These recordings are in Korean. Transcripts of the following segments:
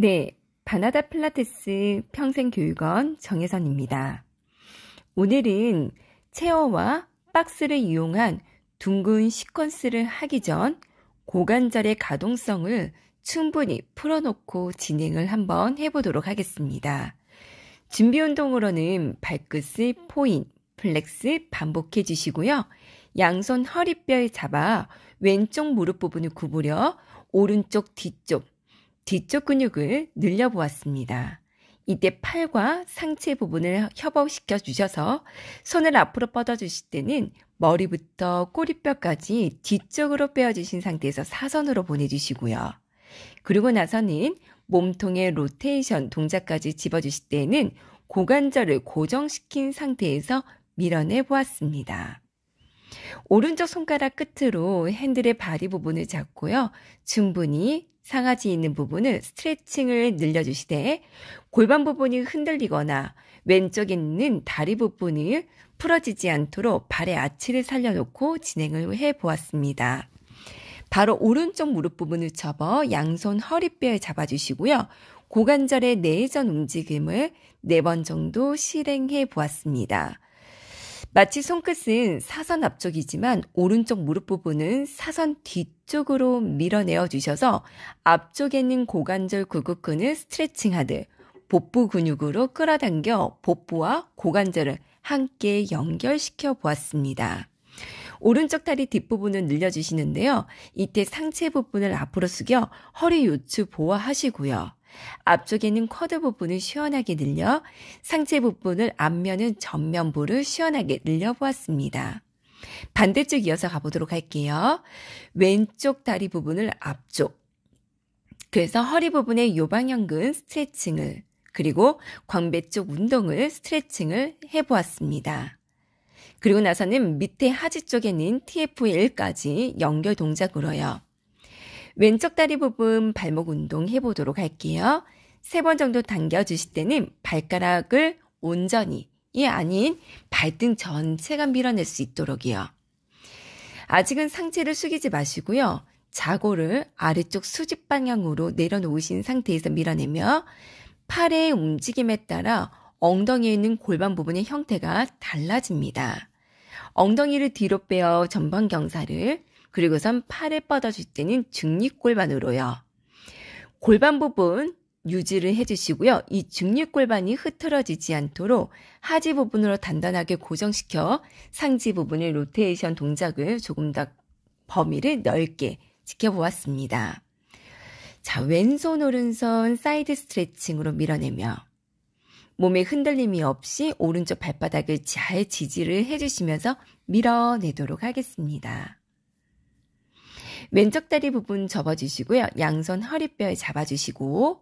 네, 바나다 필라테스 평생교육원 정혜선입니다. 오늘은 체어와 박스를 이용한 둥근 시퀀스를 하기 전 고관절의 가동성을 충분히 풀어놓고 진행을 한번 해보도록 하겠습니다. 준비 운동으로는 발끝을 포인, 플렉스 반복해 주시고요. 양손 허리뼈에 잡아 왼쪽 무릎 부분을 구부려 오른쪽 뒤쪽 근육을 늘려보았습니다. 이때 팔과 상체 부분을 협업시켜 주셔서 손을 앞으로 뻗어주실 때는 머리부터 꼬리뼈까지 뒤쪽으로 빼어주신 상태에서 사선으로 보내주시고요. 그리고 나서는 몸통의 로테이션 동작까지 집어주실 때는 고관절을 고정시킨 상태에서 밀어내 보았습니다. 오른쪽 손가락 끝으로 핸들의 바디 부분을 잡고요. 충분히 상하지 있는 부분을 스트레칭을 늘려주시되 골반 부분이 흔들리거나 왼쪽에 있는 다리 부분을 풀어지지 않도록 발의 아치를 살려놓고 진행을 해보았습니다. 바로 오른쪽 무릎 부분을 접어 양손 허리뼈에 잡아주시고요. 고관절의 내전 움직임을 4번 정도 실행해 보았습니다. 마치 손끝은 사선 앞쪽이지만 오른쪽 무릎 부분은 사선 뒤쪽으로 밀어내어 주셔서 앞쪽에 있는 고관절 구극근을 스트레칭하듯 복부 근육으로 끌어당겨 복부와 고관절을 함께 연결시켜 보았습니다. 오른쪽 다리 뒷부분을 늘려주시는데요. 이때 상체 부분을 앞으로 숙여 허리 요추 보호하시고요. 앞쪽에 있는 쿼드 부분을 시원하게 늘려 상체 부분을 앞면은 전면부를 시원하게 늘려보았습니다. 반대쪽 이어서 가보도록 할게요. 왼쪽 다리 부분을 앞쪽, 그래서 허리 부분의 요방형근 스트레칭을, 그리고 광배 쪽 운동을 스트레칭을 해보았습니다. 그리고 나서는 밑에 하지 쪽에 있는 TF1까지 연결 동작으로요. 왼쪽 다리 부분 발목 운동 해보도록 할게요. 3번 정도 당겨주실 때는 발가락을 온전히, 아닌 발등 전체가 밀어낼 수 있도록이요. 아직은 상체를 숙이지 마시고요. 자골을 아래쪽 수직 방향으로 내려놓으신 상태에서 밀어내며 팔의 움직임에 따라 엉덩이에 있는 골반 부분의 형태가 달라집니다. 엉덩이를 뒤로 빼어 전방경사를, 그리고선 팔을 뻗어줄 때는 중립골반으로요. 골반 부분 유지를 해주시고요. 이 중립골반이 흐트러지지 않도록 하지 부분으로 단단하게 고정시켜 상지 부분의 로테이션 동작을 조금 더 범위를 넓게 지켜보았습니다. 자, 왼손 오른손 사이드 스트레칭으로 밀어내며 몸에 흔들림이 없이 오른쪽 발바닥을 잘 지지를 해주시면서 밀어내도록 하겠습니다. 왼쪽 다리 부분 접어주시고요. 양손 허리뼈에 잡아주시고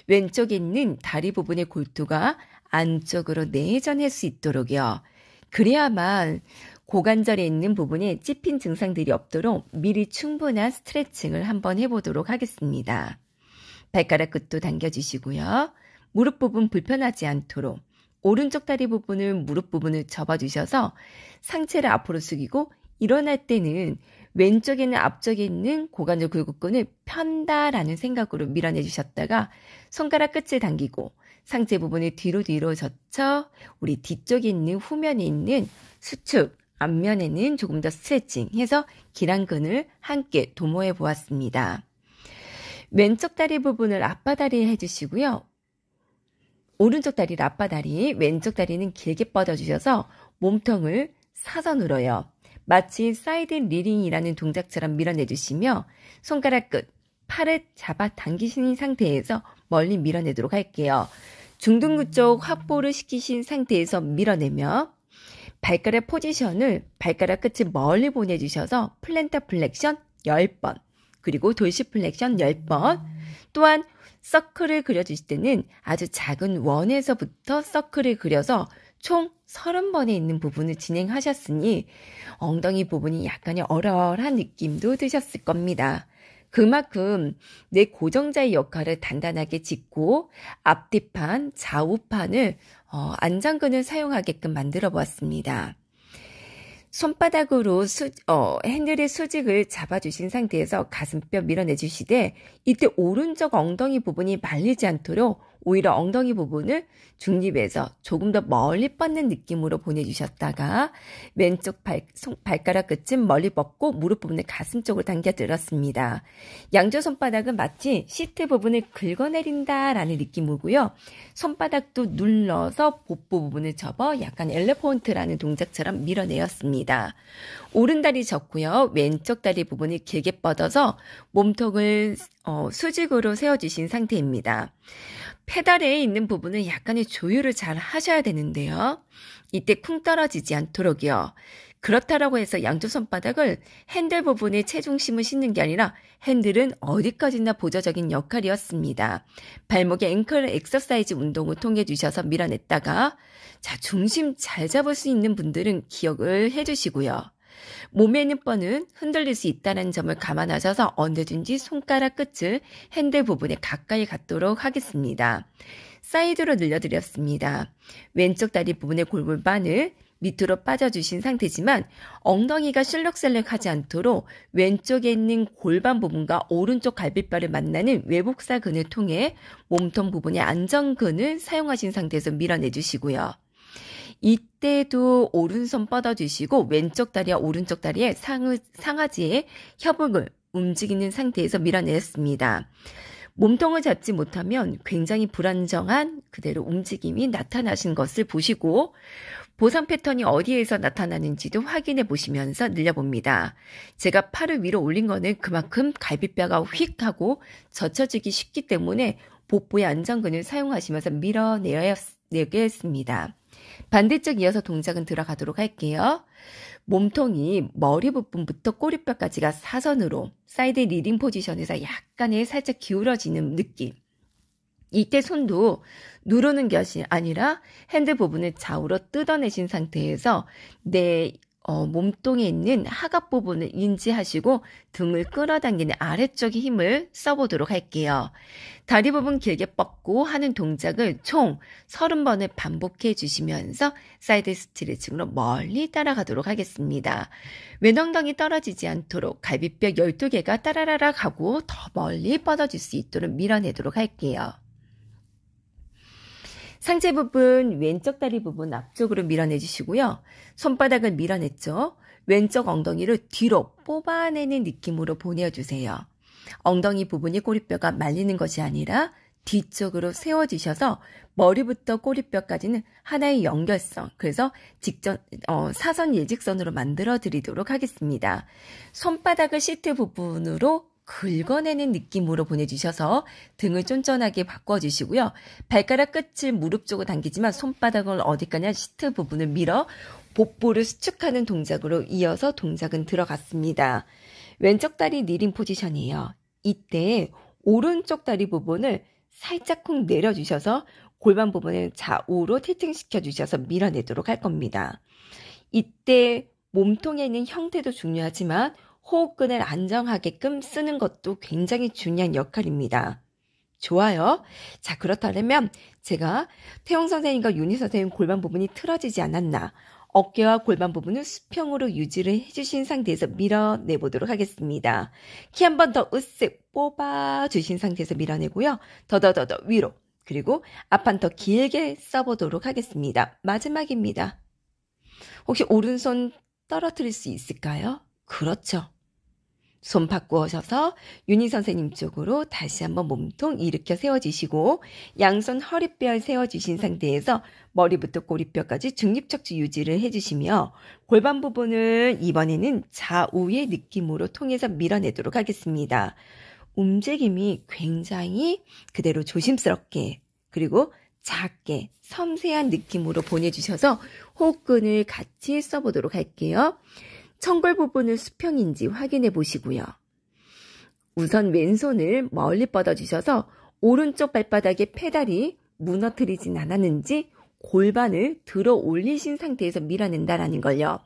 왼쪽에 있는 다리 부분의 골두가 안쪽으로 내전할 수 있도록요. 그래야만 고관절에 있는 부분에 찝힌 증상들이 없도록 미리 충분한 스트레칭을 한번 해보도록 하겠습니다. 발가락 끝도 당겨주시고요. 무릎 부분 불편하지 않도록 오른쪽 다리 부분을 무릎 부분을 접어주셔서 상체를 앞으로 숙이고 일어날 때는 왼쪽에 있는 앞쪽에 있는 고관절 굴곡근을 편다라는 생각으로 밀어내 주셨다가 손가락 끝을 당기고 상체 부분을 뒤로 젖혀 우리 뒤쪽에 있는 후면에 있는 수축, 앞면에는 조금 더 스트레칭 해서 기랑근을 함께 도모해 보았습니다. 왼쪽 다리 부분을 앞바다리 해주시고요. 오른쪽 다리를 앞바다리, 왼쪽 다리는 길게 뻗어주셔서 몸통을 사선으로요. 마치 사이드 리링이라는 동작처럼 밀어내주시며 손가락 끝, 팔을 잡아 당기신 상태에서 멀리 밀어내도록 할게요. 중둔근 쪽 확보를 시키신 상태에서 밀어내며 발가락 포지션을 발가락 끝을 멀리 보내주셔서 플랜터 플렉션 10번, 그리고 돌시 플렉션 10번, 또한 서클을 그려주실 때는 아주 작은 원에서부터 서클을 그려서 총 30번에 있는 부분을 진행하셨으니 엉덩이 부분이 약간의 얼얼한 느낌도 드셨을 겁니다. 그만큼 내 고정자의 역할을 단단하게 짓고 앞뒤판, 좌우판을 안장근을 사용하게끔 만들어 보았습니다. 손바닥으로 핸들의 수직을 잡아주신 상태에서 가슴뼈 밀어내주시되 이때 오른쪽 엉덩이 부분이 말리지 않도록 오히려 엉덩이 부분을 중립에서 조금 더 멀리 뻗는 느낌으로 보내주셨다가 왼쪽 발가락 끝은 멀리 뻗고 무릎 부분을 가슴 쪽으로 당겨 들었습니다. 양쪽 손바닥은 마치 시트 부분을 긁어내린다라는 느낌이고요. 손바닥도 눌러서 복부 부분을 접어 약간 엘리펀트라는 동작처럼 밀어내었습니다. 오른 다리 접고요. 왼쪽 다리 부분을 길게 뻗어서 몸통을 수직으로 세워주신 상태입니다. 페달에 있는 부분은 약간의 조율을 잘 하셔야 되는데요. 이때 쿵 떨어지지 않도록요. 그렇다라고 해서 양쪽 손바닥을 핸들 부분에 체중심을 싣는 게 아니라 핸들은 어디까지나 보조적인 역할이었습니다. 발목에 앵클 엑서사이즈 운동을 통해 주셔서 밀어냈다가 자, 중심 잘 잡을 수 있는 분들은 기억을 해주시고요. 몸에 있는 뼈는 흔들릴 수 있다는 점을 감안하셔서 언제든지 손가락 끝을 핸들 부분에 가까이 갖도록 하겠습니다. 사이드로 늘려드렸습니다. 왼쪽 다리 부분의 골반을 밑으로 빠져주신 상태지만 엉덩이가 실룩셀룩하지 않도록 왼쪽에 있는 골반 부분과 오른쪽 갈비뼈를 만나는 외복사근을 통해 몸통 부분의 안정근을 사용하신 상태에서 밀어내주시고요. 이때도 오른손 뻗어주시고 왼쪽 다리와 오른쪽 다리의 상하지에 협응을 움직이는 상태에서 밀어냈습니다. 몸통을 잡지 못하면 굉장히 불안정한 그대로 움직임이 나타나신 것을 보시고 보상 패턴이 어디에서 나타나는지도 확인해 보시면서 늘려봅니다. 제가 팔을 위로 올린 거는 그만큼 갈비뼈가 휙 하고 젖혀지기 쉽기 때문에 복부의 안정근을 사용하시면서 밀어내겠습니다. 반대쪽 이어서 동작은 들어가도록 할게요. 몸통이 머리 부분부터 꼬리뼈까지가 사선으로 사이드 리딩 포지션에서 약간의 살짝 기울어지는 느낌. 이때 손도 누르는 것이 아니라 핸들 부분을 좌우로 뜯어내신 상태에서 내 몸통에 있는 하각 부분을 인지하시고 등을 끌어당기는 아래쪽의 힘을 써보도록 할게요. 다리 부분 길게 뻗고 하는 동작을 총 30번을 반복해 주시면서 사이드 스트레칭으로 멀리 따라가도록 하겠습니다. 왼엉덩이 떨어지지 않도록 갈비뼈 12개가 따라라라 가고 더 멀리 뻗어질 수 있도록 밀어내도록 할게요. 상체 부분, 왼쪽 다리 부분 앞쪽으로 밀어내주시고요. 손바닥을 밀어냈죠. 왼쪽 엉덩이를 뒤로 뽑아내는 느낌으로 보내주세요. 엉덩이 부분이 꼬리뼈가 말리는 것이 아니라 뒤쪽으로 세워주셔서 머리부터 꼬리뼈까지는 하나의 연결성, 그래서 사선 예직선으로 만들어 드리도록 하겠습니다. 손바닥을 시트 부분으로 긁어내는 느낌으로 보내주셔서 등을 쫀쫀하게 바꿔주시고요. 발가락 끝을 무릎 쪽으로 당기지만 손바닥을 어디까냐 시트 부분을 밀어 복부를 수축하는 동작으로 이어서 동작은 들어갔습니다. 왼쪽 다리 니링 포지션이에요. 이때 오른쪽 다리 부분을 살짝 쿵 내려주셔서 골반 부분을 좌우로 tilting시켜 주셔서 밀어내도록 할 겁니다. 이때 몸통에 있는 형태도 중요하지만 호흡근을 안정하게끔 쓰는 것도 굉장히 중요한 역할입니다. 좋아요. 자, 그렇다면 제가 태용 선생님과 윤희 선생님 골반 부분이 틀어지지 않았나, 어깨와 골반 부분을 수평으로 유지를 해주신 상태에서 밀어내보도록 하겠습니다. 키 한 번 더 으쓱 뽑아주신 상태에서 밀어내고요. 더더더더 위로, 그리고 앞 한 더 길게 써보도록 하겠습니다. 마지막입니다. 혹시 오른손 떨어뜨릴 수 있을까요? 그렇죠. 손 바꾸셔서 윤희 선생님 쪽으로 다시 한번 몸통 일으켜 세워주시고 양손 허리뼈를 세워주신 상태에서 머리부터 꼬리뼈까지 중립척추 유지를 해주시며 골반 부분을 이번에는 좌우의 느낌으로 통해서 밀어내도록 하겠습니다. 움직임이 굉장히 그대로 조심스럽게 그리고 작게 섬세한 느낌으로 보내주셔서 호흡근을 같이 써보도록 할게요. 청골 부분을 수평인지 확인해 보시고요. 우선 왼손을 멀리 뻗어주셔서 오른쪽 발바닥에 페달이 무너뜨리진 않았는지 골반을 들어 올리신 상태에서 밀어낸다라는 걸요.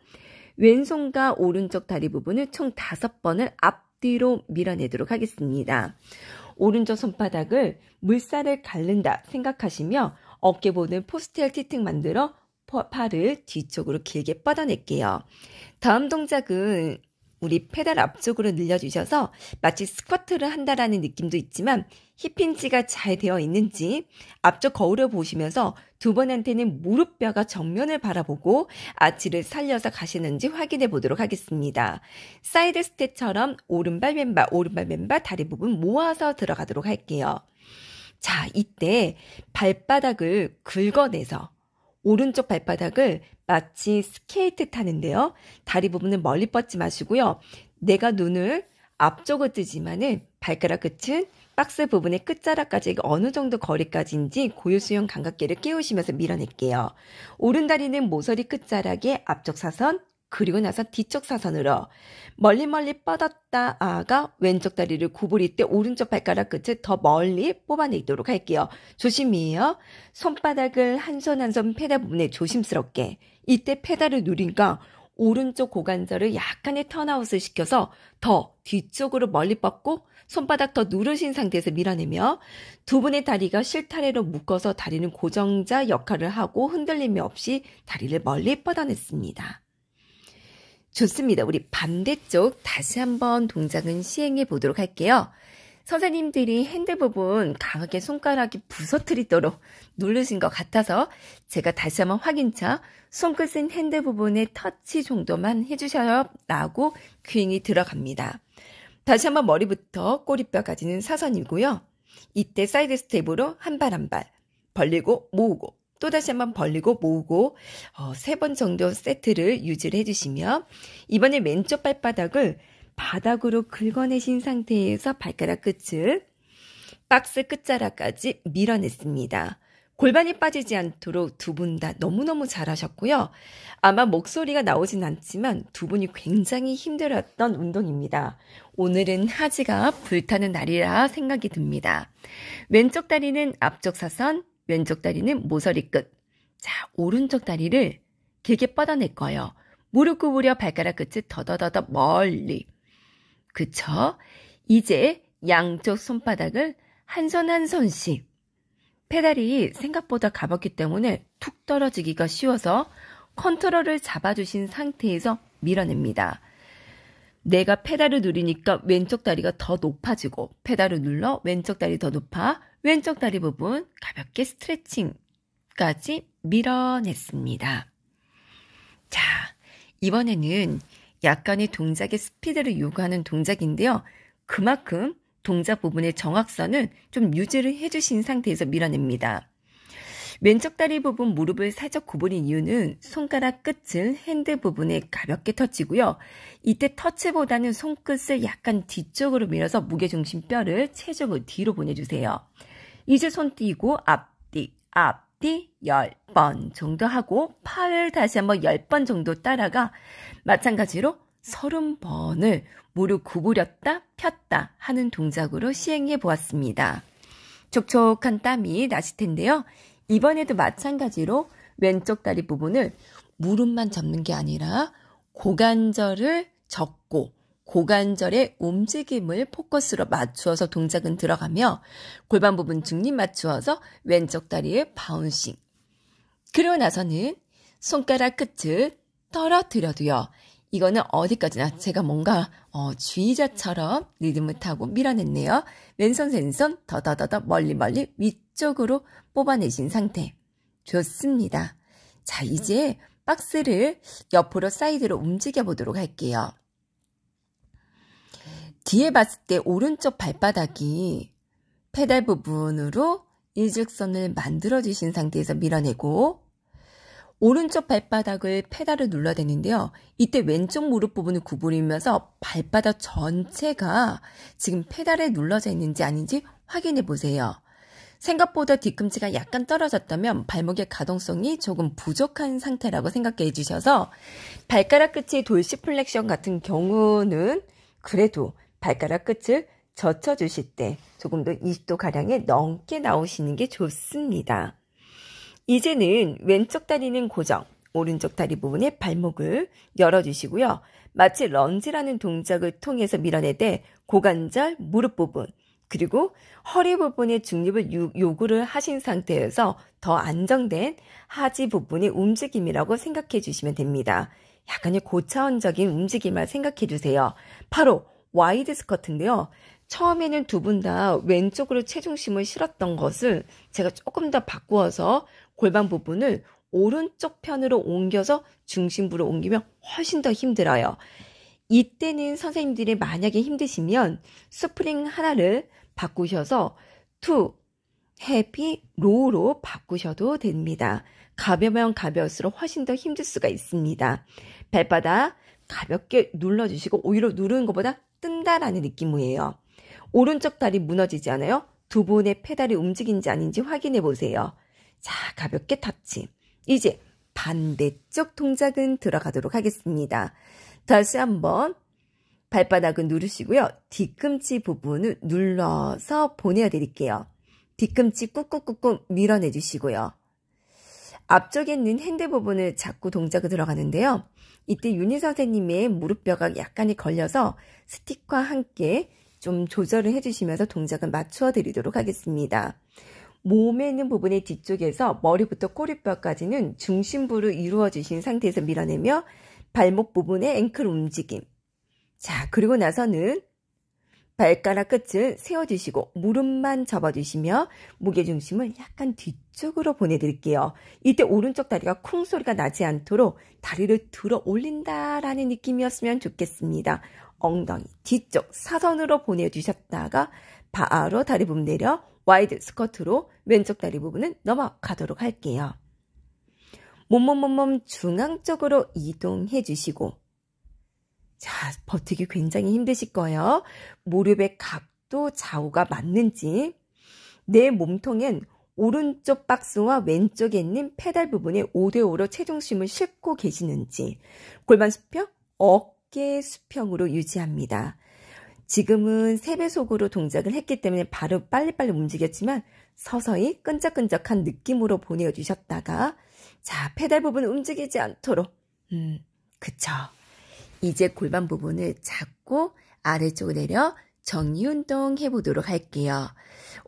왼손과 오른쪽 다리 부분을 총 5번을 앞뒤로 밀어내도록 하겠습니다. 오른쪽 손바닥을 물살을 가른다 생각하시며 어깨 부분을 포스티얼 티팅 만들어 팔을 뒤쪽으로 길게 뻗어낼게요. 다음 동작은 우리 페달 앞쪽으로 늘려주셔서 마치 스쿼트를 한다라는 느낌도 있지만 힙힌지가 잘 되어 있는지 앞쪽 거울을 보시면서 두 번한테는 무릎뼈가 정면을 바라보고 아치를 살려서 가시는지 확인해 보도록 하겠습니다. 사이드 스텝처럼 오른발 왼발 다리 부분 모아서 들어가도록 할게요. 자, 이때 발바닥을 긁어내서 오른쪽 발바닥을 마치 스케이트 타는데요. 다리 부분은 멀리 뻗지 마시고요. 내가 눈을 앞쪽으로 뜨지만은 발가락 끝은 박스 부분의 끝자락까지 어느 정도 거리까지인지 고유수용 감각계를 끼우시면서 밀어낼게요. 오른다리는 모서리 끝자락에 앞쪽 사선, 그리고 나서 뒤쪽 사선으로 멀리 뻗었다가 왼쪽 다리를 구부릴 때 오른쪽 발가락 끝을 더 멀리 뽑아내도록 할게요. 조심히요. 손바닥을 한 손 한 손 페달 부분에 조심스럽게. 이때 페달을 누르니까 오른쪽 고관절을 약간의 턴아웃을 시켜서 더 뒤쪽으로 멀리 뻗고 손바닥 더 누르신 상태에서 밀어내며 두 분의 다리가 실타래로 묶어서 다리는 고정자 역할을 하고 흔들림이 없이 다리를 멀리 뻗어냈습니다. 좋습니다. 우리 반대쪽 다시 한번 동작은 시행해 보도록 할게요. 선생님들이 핸들 부분 강하게 손가락이 부서뜨리도록 누르신 것 같아서 제가 다시 한번 확인차 손끝은 핸들 부분의 터치 정도만 해주셔야 라고 큐잉이 들어갑니다. 다시 한번 머리부터 꼬리뼈까지는 사선이고요. 이때 사이드 스텝으로 한 발 한 발 벌리고 모으고 또다시 한번 벌리고 모으고 3번 정도 세트를 유지를 해주시며 이번에 왼쪽 발바닥을 바닥으로 긁어내신 상태에서 발가락 끝을 박스 끝자락까지 밀어냈습니다. 골반이 빠지지 않도록 두 분 다 너무너무 잘하셨고요. 아마 목소리가 나오진 않지만 두 분이 굉장히 힘들었던 운동입니다. 오늘은 하지가 불타는 날이라 생각이 듭니다. 왼쪽 다리는 앞쪽 사선, 왼쪽 다리는 모서리 끝. 자, 오른쪽 다리를 길게 뻗어낼 거예요. 무릎 구부려 발가락 끝을 더더더더 멀리. 그쵸? 이제 양쪽 손바닥을 한 손 한 손씩. 페달이 생각보다 가볍기 때문에 툭 떨어지기가 쉬워서 컨트롤을 잡아주신 상태에서 밀어냅니다. 내가 페달을 누르니까 왼쪽 다리가 더 높아지고 페달을 눌러 왼쪽 다리 더 높아 왼쪽 다리 부분 가볍게 스트레칭까지 밀어냈습니다. 자, 이번에는 약간의 동작의 스피드를 요구하는 동작인데요. 그만큼 동작 부분의 정확선을 좀 유지를 해주신 상태에서 밀어냅니다. 왼쪽 다리 부분 무릎을 살짝 구부린 이유는 손가락 끝을 핸들 부분에 가볍게 터치고요. 이때 터치보다는 손끝을 약간 뒤쪽으로 밀어서 무게중심뼈를 체중을 뒤로 보내주세요. 이제 손 띄고 앞뒤 10번 정도 하고 팔을 다시 한번 10번 정도 따라가 마찬가지로 30번을 무릎 구부렸다 폈다 하는 동작으로 시행해 보았습니다. 촉촉한 땀이 나실 텐데요. 이번에도 마찬가지로 왼쪽 다리 부분을 무릎만 접는 게 아니라 고관절을 접고 고관절의 움직임을 포커스로 맞추어서 동작은 들어가며 골반 부분 중립 맞추어서 왼쪽 다리에 바운싱. 그러고 나서는 손가락 끝을 떨어뜨려도요. 이거는 어디까지나 제가 뭔가 쥐자처럼 리듬을 타고 밀어냈네요. 왼손 왼손 더더더더 멀리 위쪽으로 뽑아내신 상태. 좋습니다. 자, 이제 박스를 옆으로 사이드로 움직여 보도록 할게요. 뒤에 봤을 때 오른쪽 발바닥이 페달 부분으로 일직선을 만들어 주신 상태에서 밀어내고 오른쪽 발바닥을 페달을 눌러대는데요. 이때 왼쪽 무릎 부분을 구부리면서 발바닥 전체가 지금 페달에 눌러져 있는지 아닌지 확인해 보세요. 생각보다 뒤꿈치가 약간 떨어졌다면 발목의 가동성이 조금 부족한 상태라고 생각해 주셔서 발가락 끝의 돌시플렉션 같은 경우는 그래도 발가락 끝을 젖혀주실 때 조금 더 20도가량의 넘게 나오시는 게 좋습니다. 이제는 왼쪽 다리는 고정, 오른쪽 다리 부분에 발목을 열어주시고요. 마치 런지라는 동작을 통해서 밀어내되 고관절, 무릎 부분, 그리고 허리 부분의 중립을 요구를 하신 상태에서 더 안정된 하지 부분의 움직임이라고 생각해 주시면 됩니다. 약간의 고차원적인 움직임을 생각해 주세요. 바로 와이드 스커트인데요. 처음에는 두 분 다 왼쪽으로 체중심을 실었던 것을 제가 조금 더 바꾸어서 골반 부분을 오른쪽 편으로 옮겨서 중심부로 옮기면 훨씬 더 힘들어요. 이때는 선생님들이 만약에 힘드시면 스프링 하나를 바꾸셔서 투, 헤비, 로우로 바꾸셔도 됩니다. 가벼우면 가벼울수록 훨씬 더 힘들 수가 있습니다. 발바닥 가볍게 눌러주시고 오히려 누르는 것보다 뜬다라는 느낌이에요. 오른쪽 다리 무너지지 않아요? 두 분의 페달이 움직인지 아닌지 확인해 보세요. 자, 가볍게 터치. 이제 반대쪽 동작은 들어가도록 하겠습니다. 다시 한번 발바닥은 누르시고요. 뒤꿈치 부분을 눌러서 보내드릴게요. 뒤꿈치 꾹꾹꾹꾹 밀어내주시고요. 앞쪽에 있는 핸드 부분을 잡고 동작을 들어가는데요. 이때 윤희 선생님의 무릎뼈가 약간이 걸려서 스틱과 함께 좀 조절을 해주시면서 동작을 맞추어 드리도록 하겠습니다. 몸에 있는 부분의 뒤쪽에서 머리부터 꼬리뼈까지는 중심부를 이루어 주신 상태에서 밀어내며 발목 부분의 앵클 움직임. 자, 그리고 나서는 발가락 끝을 세워주시고 무릎만 접어주시며 무게중심을 약간 뒤쪽으로 보내드릴게요. 이때 오른쪽 다리가 쿵 소리가 나지 않도록 다리를 들어 올린다라는 느낌이었으면 좋겠습니다. 엉덩이 뒤쪽 사선으로 보내주셨다가 바로 다리 부분 내려 와이드 스쿼트로 왼쪽 다리 부분은 넘어가도록 할게요. 몸 중앙 쪽으로 이동해 주시고 자, 버티기 굉장히 힘드실 거예요. 무릎의 각도 좌우가 맞는지 내 몸통엔 오른쪽 박스와 왼쪽에 있는 페달 부분에 5대5로 체중심을 싣고 계시는지 골반 수평, 어깨 수평으로 유지합니다. 지금은 3배속으로 동작을 했기 때문에 바로 빨리빨리 움직였지만 서서히 끈적끈적한 느낌으로 보내주셨다가 자, 페달 부분 움직이지 않도록 그쵸. 이제 골반 부분을 잡고 아래쪽으로 내려 정리운동 해보도록 할게요.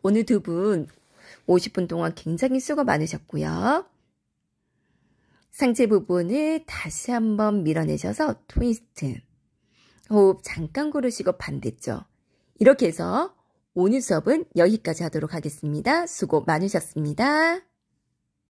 오늘 두 분 50분 동안 굉장히 수고 많으셨고요. 상체 부분을 다시 한번 밀어내셔서 트위스트. 호흡 잠깐 고르시고 반대쪽. 이렇게 해서 오늘 수업은 여기까지 하도록 하겠습니다. 수고 많으셨습니다.